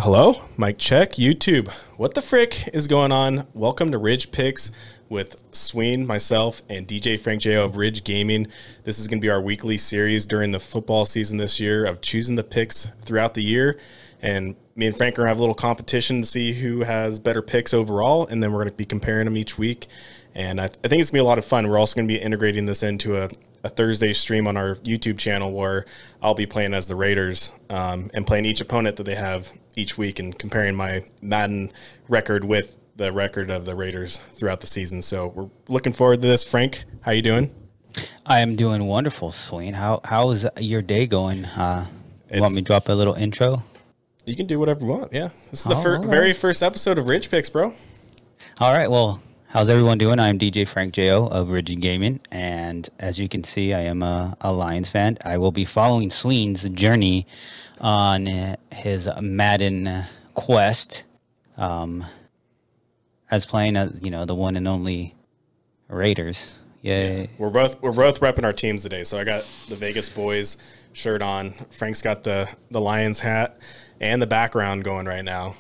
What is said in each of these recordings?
Hello, mic check, YouTube. What the frick is going on? Welcome to Ridge Picks with Sween, myself, and DJ Frank J.O. of Ridge Gaming. This is going to be our weekly series during the football season this year of choosing the picks throughout the year. And me and Frank are going to have a little competition to see who has better picks overall, and then we're going to be comparing them each week. And I think it's going to be a lot of fun. We're also going to be integrating this into a Thursday stream on our YouTube channel where I'll be playing as the Raiders and playing each opponent that they have each week and comparing my Madden record with the record of the Raiders throughout the season. So we're looking forward to this. Frank, how you doing? I am doing wonderful, Swain. How is your day going? You want me to drop a little intro? You can do whatever you want, yeah. This is the very first episode of Ridge Picks, bro. All right, well, how's everyone doing? I'm DJ Frank J.O. of Ridge Gaming, and as you can see, I am a Lions fan. I will be following Sween's journey on his Madden quest as playing the one and only Raiders. Yay. Yeah. We're both repping our teams today. So I got the Vegas Boys shirt on. Frank's got the Lions hat and the background going right now.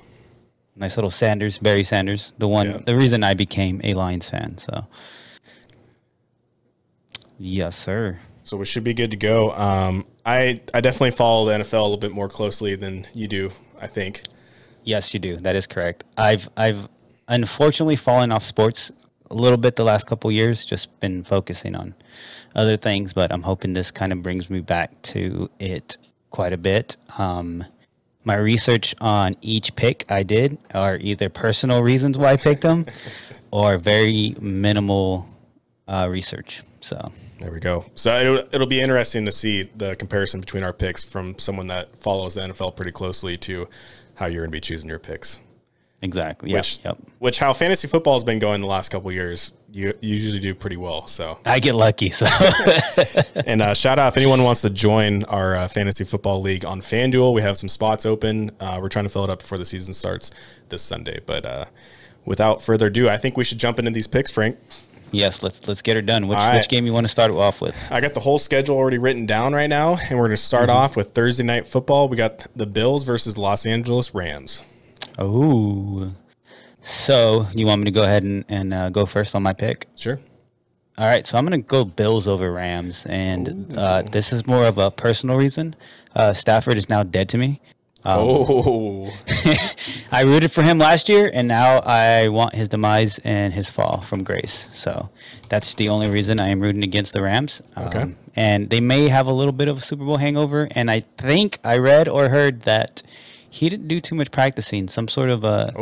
Nice little Barry Sanders, the reason I became a Lions fan. So, yes, sir. So we should be good to go. I definitely follow the NFL a little bit more closely than you do, I think. Yes, you do. That is correct. I've unfortunately fallen off sports a little bit the last couple of years, just been focusing on other things, but I'm hoping this kind of brings me back to it quite a bit. My research on each pick I did are either personal reasons why I picked them or very minimal research. So there we go. So it'll be interesting to see the comparison between our picks from someone that follows the NFL pretty closely to how you're going to be choosing your picks. Exactly. Which how fantasy football has been going the last couple of years. You usually do pretty well. So I get lucky. So and shout out if anyone wants to join our fantasy football league on FanDuel. We have some spots open. We're trying to fill it up before the season starts this Sunday. But without further ado, I think we should jump into these picks, Frank. Yes, let's get her done. Which game you want to start off with? I got the whole schedule already written down right now, and we're going to start off with Thursday Night Football. We got the Bills versus Los Angeles Rams. Oh, so you want me to go ahead and go first on my pick? Sure. All right, so I'm going to go Bills over Rams, and this is more of a personal reason. Stafford is now dead to me. I rooted for him last year, and now I want his demise and his fall from grace. So that's the only reason I am rooting against the Rams. Okay. And they may have a little bit of a Super Bowl hangover, and I think I read or heard that he didn't do too much practicing, some sort of a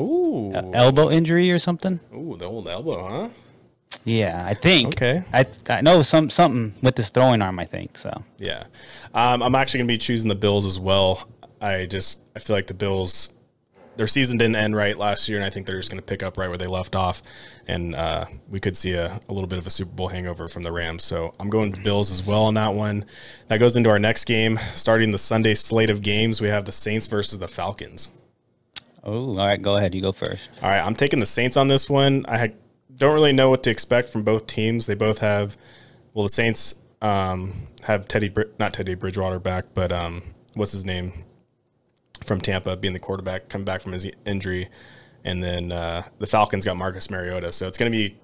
elbow injury or something. Ooh, the old elbow, huh? Yeah, I think. Okay. I know something with this throwing arm, I think. So yeah, I'm actually gonna be choosing the Bills as well. I feel like the Bills, their season didn't end right last year, and I think they're just going to pick up right where they left off, and we could see a little bit of a Super Bowl hangover from the Rams. So I'm going to Bills as well on that one. That goes into our next game. Starting the Sunday slate of games, we have the Saints versus the Falcons. Oh, all right, go ahead. You go first. All right, I'm taking the Saints on this one. I don't really know what to expect from both teams. They both have, the Saints have not Teddy Bridgewater back, but what's his name? From Tampa, being the quarterback, coming back from his injury, and then the Falcons got Marcus Mariota. So it's gonna be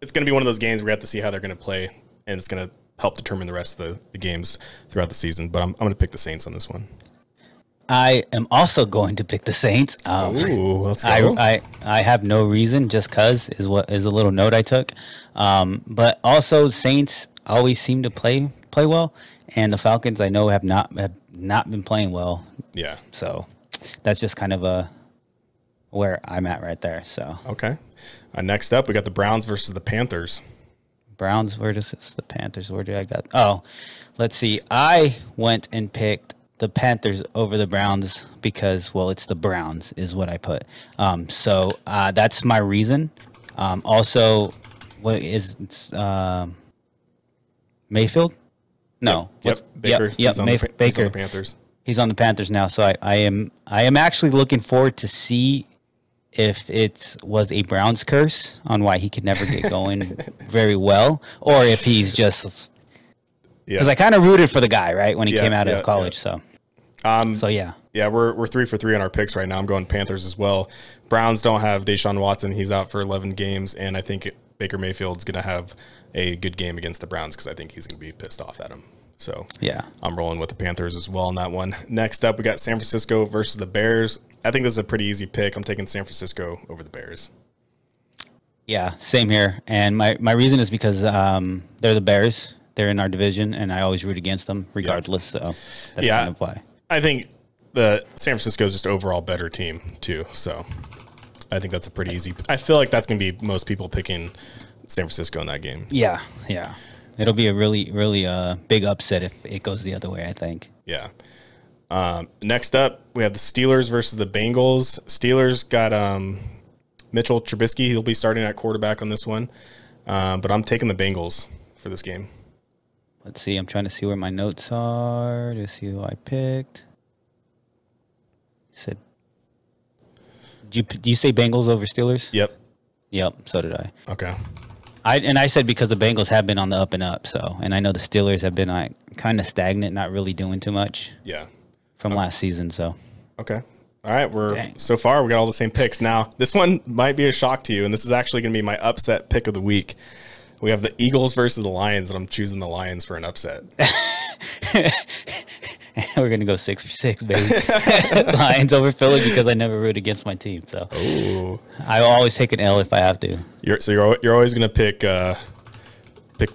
one of those games where we have to see how they're gonna play, and it's gonna help determine the rest of the games throughout the season. But I'm gonna pick the Saints on this one. I am also going to pick the Saints. Let's go. I have no reason, just cause is a little note I took. But also Saints always seem to play well, and the Falcons I know have not been playing well. Yeah. So that's just kind of where I'm at right there. So okay. Next up, we got the Browns versus the Panthers. Browns versus the Panthers. Where did I got? Oh, let's see. I went and picked the Panthers over the Browns because, it's the Browns is what I put. So that's my reason. Also, what is Mayfield? No. Yep. Baker. Yep. Baker. He's on the Panthers. He's on the Panthers now, so I am actually looking forward to see if it was a Browns curse on why he could never get going very well, or if he's just because I kind of rooted for the guy right when he came out of college. So So yeah. Yeah, we're 3 for 3 on our picks right now. I'm going Panthers as well. Browns don't have Deshaun Watson. He's out for 11 games, and I think Baker Mayfield's going to have a good game against the Browns because I think he's going to be pissed off at him. So yeah, I'm rolling with the Panthers as well on that one. Next up, we got San Francisco versus the Bears. I think this is a pretty easy pick. I'm taking San Francisco over the Bears. Yeah, same here. And my reason is because they're the Bears. They're in our division, and I always root against them regardless. Yep. So that's kind of why. I think the San Francisco is just overall better team too. So I think that's a pretty easy. I feel like that's going to be most people picking San Francisco in that game. Yeah, yeah. It'll be a really, really big upset if it goes the other way, I think. Yeah. Next up, we have the Steelers versus the Bengals. Steelers got Mitchell Trubisky. He'll be starting at quarterback on this one. But I'm taking the Bengals for this game. Let's see. I'm trying to see where my notes are to see who I picked. Did you say Bengals over Steelers? Yep. Yep, so did I. Okay. I said because the Bengals have been on the up and up, and I know the Steelers have been like kind of stagnant, not really doing too much. Yeah. From last season, so. Okay. All right, so far we got all the same picks. Now, this one might be a shock to you, and this is actually going to be my upset pick of the week. We have the Eagles versus the Lions, and I'm choosing the Lions for an upset. We're going to go 6 for 6, baby. Lions over Philly because I never root against my team. So I will always take an L if I have to. You're always going to pick the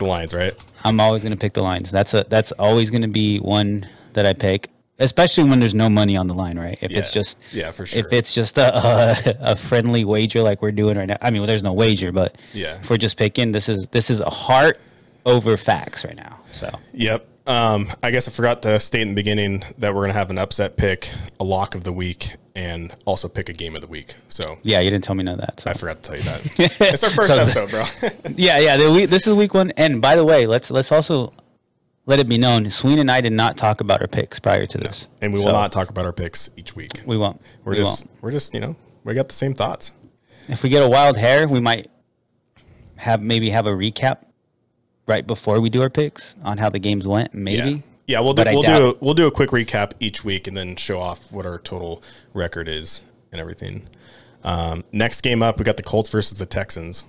Lions, right? I'm always going to pick the Lions. That's always going to be one that I pick, especially when there's no money on the line, right? If it's just for sure. If it's just a friendly wager like we're doing right now. I mean, there's no wager, but if we're just picking, this is a heart over facts right now. So yep. I guess I forgot to state in the beginning that we're going to have an upset pick, a lock of the week, and also pick a game of the week. So yeah, you didn't tell me none of that. So. I forgot to tell you that. It's our first episode, bro. yeah. This is week 1. And by the way, let's also let it be known, Sween and I did not talk about our picks prior to this. And we will not talk about our picks each week. We won't. We're just we got the same thoughts. If we get a wild hair, we might have a recap right before we do our picks on how the games went, maybe. Yeah, we'll do a quick recap each week and then show off what our total record is and everything. Next game up, we got the Colts versus the Texans.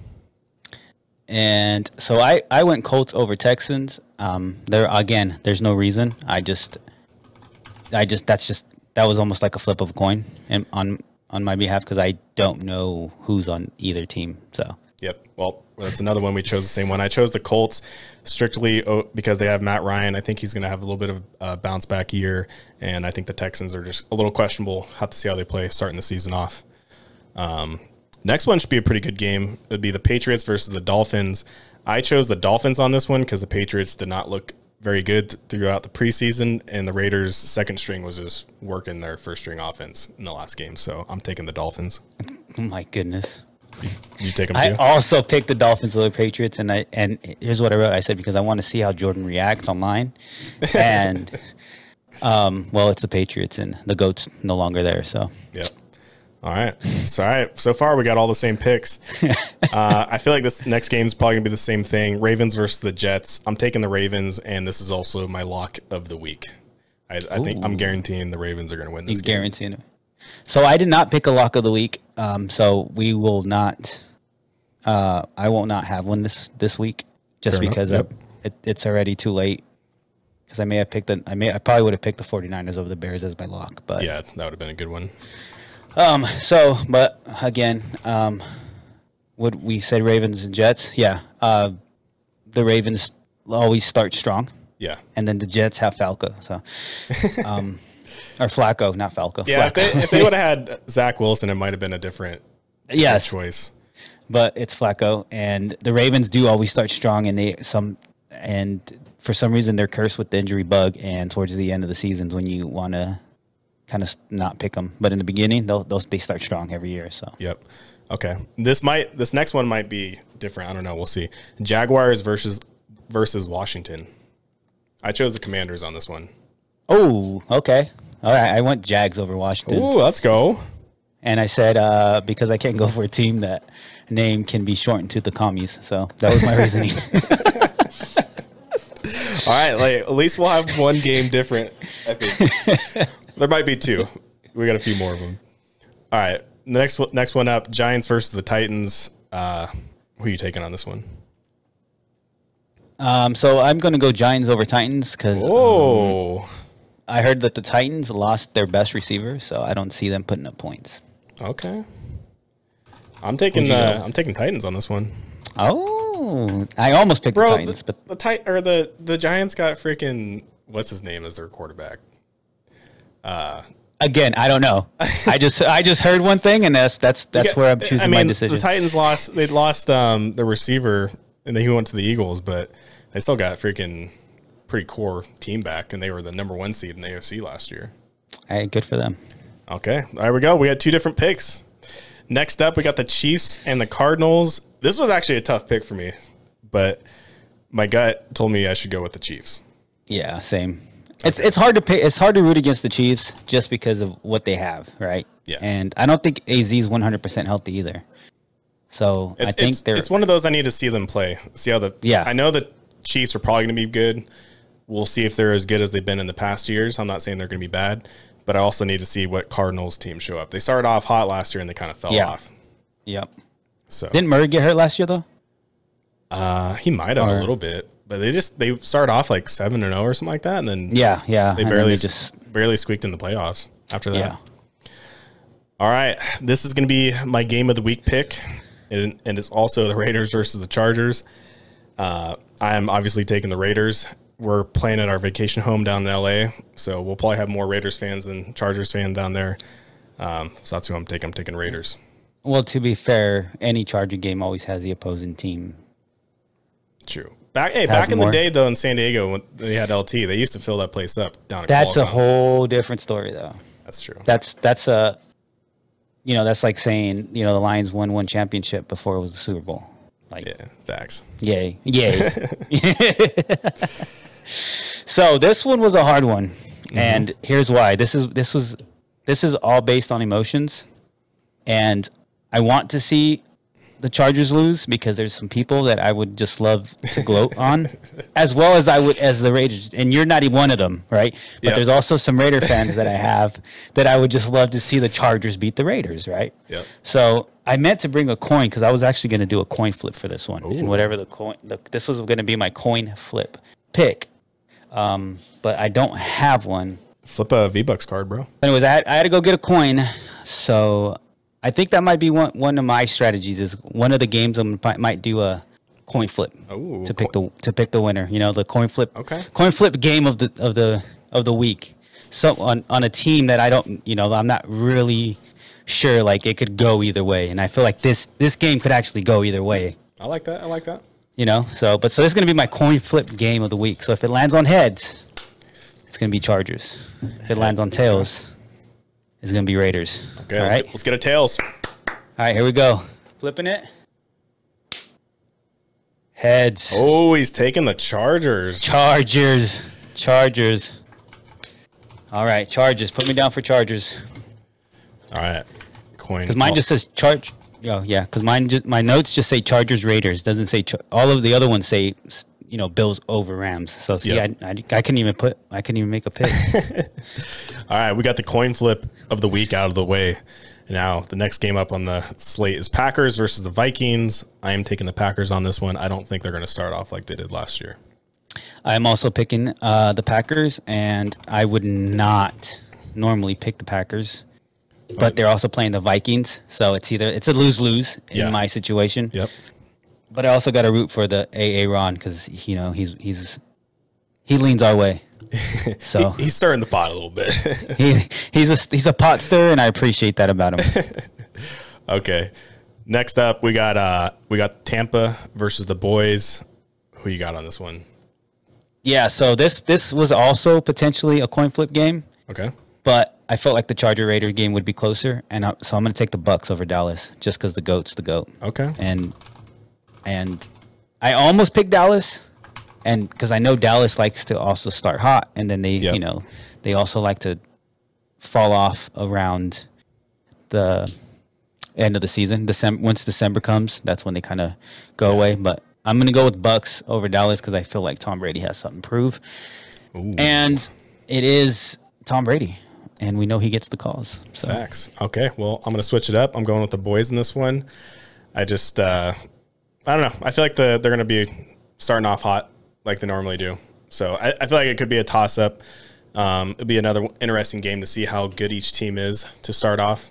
And so I went Colts over Texans. There's no reason. That was almost like a flip of a coin and on my behalf because I don't know who's on either team. So yep. Well, that's another one. We chose the same one. I chose the Colts strictly because they have Matt Ryan. I think he's going to have a little bit of a bounce back year, and I think the Texans are just a little questionable. Have to see how they play starting the season off. Next one should be a pretty good game. It would be the Patriots versus the Dolphins. I chose the Dolphins on this one because the Patriots did not look very good throughout the preseason, and the Raiders' second string was just working their first string offense in the last game. So I'm taking the Dolphins. Oh my goodness. You take them too? I also picked the Dolphins over the Patriots, and here's what I wrote. I said because I want to see how Jordan reacts online, and it's the Patriots, and the GOAT's no longer there. So yep. All right. So far, we got all the same picks. I feel like this next game is probably going to be the same thing. Ravens versus the Jets. I'm taking the Ravens, and this is also my lock of the week. I think I'm guaranteeing the Ravens are going to win this game. Guaranteeing it. So I did not pick a lock of the week. So we will not. I will not have one this week, just Fair because it's already too late. Because I probably would have picked the 49ers over the Bears as my lock. But yeah, that would have been a good one. But again, what we said, Ravens and Jets. Yeah. The Ravens always start strong. Yeah. And then the Jets have Falco. So, or Flacco, not Falco. Yeah. Flacco. If they would have had Zach Wilson, it might have been a different choice. But it's Flacco, and the Ravens do always start strong, and for some reason they're cursed with the injury bug. And towards the end of the seasons, when you want to kind of not pick them, but in the beginning they start strong every year. So yep. Okay. This next one might be different. I don't know. We'll see. Jaguars versus Washington. I chose the Commanders on this one. Oh, okay. All right. I went Jags over Washington. Ooh, let's go. And I said because I can't go for a team that name can be shortened to the commies. So that was my reasoning. All right. At least we'll have one game different, I think. There might be two. We got a few more of them. All right. The next one up, Giants versus the Titans. Who are you taking on this one? So I'm going to go Giants over Titans because I heard that the Titans lost their best receiver, so I don't see them putting up points. Okay. I'm taking Titans on this one. Oh, I almost picked the Titans, but the Giants got freaking what's his name as their quarterback. Again, I don't know. I just heard one thing, and that's where I'm choosing my decision. The Titans lost. They lost the receiver, and then he went to the Eagles, but they still got freaking pretty core team back, and they were the number 1 seed in the AFC last year. Hey, good for them. Okay, there we go. We had 2 different picks. Next up, we got the Chiefs and the Cardinals. This was actually a tough pick for me, but my gut told me I should go with the Chiefs. Yeah, same. It's hard to pick. It's hard to root against the Chiefs just because of what they have, right? Yeah. And I don't think AZ is 100% healthy either. So I think it's one of those I need to see them play. See how I know the Chiefs are probably going to be good. We'll see if they're as good as they've been in the past years. I'm not saying they're going to be bad, but I also need to see what Cardinals teams show up. They started off hot last year and they kind of fell off. Yep. So didn't Murray get hurt last year though? He might have a little bit. But they started off like 7-0 or something like that, and then they barely squeaked in the playoffs after that. Yeah. All right, this is going to be my game of the week pick, and it's also the Raiders versus the Chargers. I am obviously taking the Raiders. We're playing at our vacation home down in LA, so we'll probably have more Raiders fans than Chargers fans down there. So that's who I'm taking. I'm taking Raiders. Well, to be fair, any Charger game always has the opposing team. True. Back in the day, though, in San Diego, when they had LT, they used to fill that place up down at That's Qualcomm. A whole different story, though. That's true. That's like saying, the Lions won 1 championship before it was the Super Bowl. Like, yeah, facts. Yay. So this one was a hard one, and here's why. This is all based on emotions, and I want to see the Chargers lose because there's some people that I would just love to gloat on, as well as I would as the Raiders. And you're not even one of them, right? But there's also some Raider fans that I have that I would just love to see the Chargers beat the Raiders, right? Yep. So I meant to bring a coin because I was actually going to do a coin flip for this one. Ooh. And whatever this was going to be my coin flip pick. But I don't have one. Flip a V-Bucks card, bro. Anyways, I had to go get a coin. So I think that might be one of my strategies. Is one of the games I might do a coin flip to pick the winner. The coin flip. Okay. Coin flip game of the week. So on a team that I don't, I'm not really sure. Like it could go either way, and I feel like this game could actually go either way. I like that. So this is gonna be my coin flip game of the week. So if it lands on heads, it's gonna be Chargers. If it lands on tails, it's going to be Raiders. Okay, let's get a tails. All right, here we go. Flipping it. Heads. Oh, he's taking the Chargers. Chargers. All right, Chargers. Put me down for Chargers. All right. Coin. Because mine just says Charge. Oh, yeah, because my notes just say Chargers, Raiders. Doesn't say all of the other ones say Bills over Rams. So see, I couldn't even make a pick. All right, we got the coin flip of the week out of the way. Now, the next game up on the slate is Packers versus the Vikings. I am taking the Packers on this one. I don't think they're going to start off like they did last year. I'm also picking the Packers, and I would not normally pick the Packers, but they're also playing the Vikings, so it's a lose-lose in my situation. Yep. But I also got to root for the Ron because he leans our way. So he's stirring the pot a little bit. he's a pot stirrer, and I appreciate that about him. Okay, next up we got Tampa versus the Boys. Who you got on this one? Yeah, so this was also potentially a coin flip game. Okay, but I felt like the Charger Raider game would be closer, and so I'm going to take the Bucks over Dallas just because the GOAT's the GOAT. Okay, and I almost picked Dallas. And because I know Dallas likes to also start hot, and then they also like to fall off around the end of the season. Once December comes, that's when they kind of go away. But I'm going to go with Bucks over Dallas because I feel like Tom Brady has something to prove. Ooh. And it is Tom Brady. and we know he gets the calls. So. Facts. Okay, well, I'm going to switch it up. I'm going with the boys in this one. I just, I don't know. I feel like they're going to be starting off hot like they normally do. So I feel like it could be a toss-up. It'll be another interesting game to see how good each team is to start off.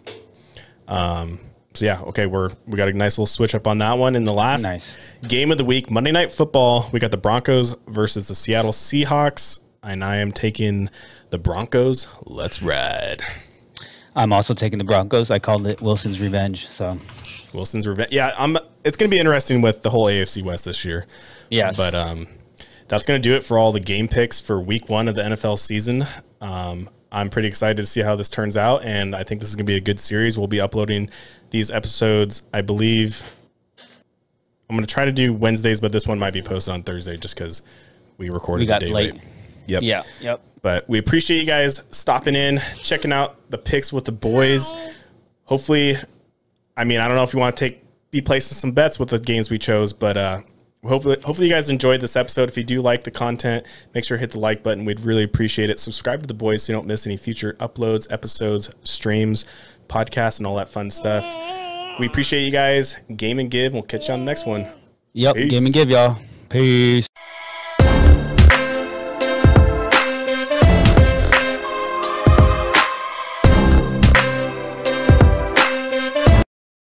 So yeah, okay, we got a nice little switch up on that one. In the last game of the week, Monday Night Football, we got the Broncos versus the Seattle Seahawks, and I am taking the Broncos. Let's ride. I'm also taking the Broncos. I called it Wilson's revenge. So Wilson's revenge. Yeah, it's going to be interesting with the whole AFC West this year. Yes, but that's going to do it for all the game picks for Week 1 of the NFL season. I'm pretty excited to see how this turns out, and I think this is going to be a good series. We'll be uploading these episodes, I believe. I'm going to try to do Wednesdays, but this one might be posted on Thursday just because we recorded the day late. Yep. Yeah. Yep. But we appreciate you guys stopping in, checking out the picks with the boys. Hopefully, I don't know if you want to be placing some bets with the games we chose, but hopefully you guys enjoyed this episode. If you do like the content, make sure to hit the like button. We'd really appreciate it. Subscribe to the boys so you don't miss any future uploads, episodes, streams, podcasts, and all that fun stuff. We appreciate you guys. Game and give. We'll catch you on the next one. Yep. Peace. Game and give, y'all. Peace.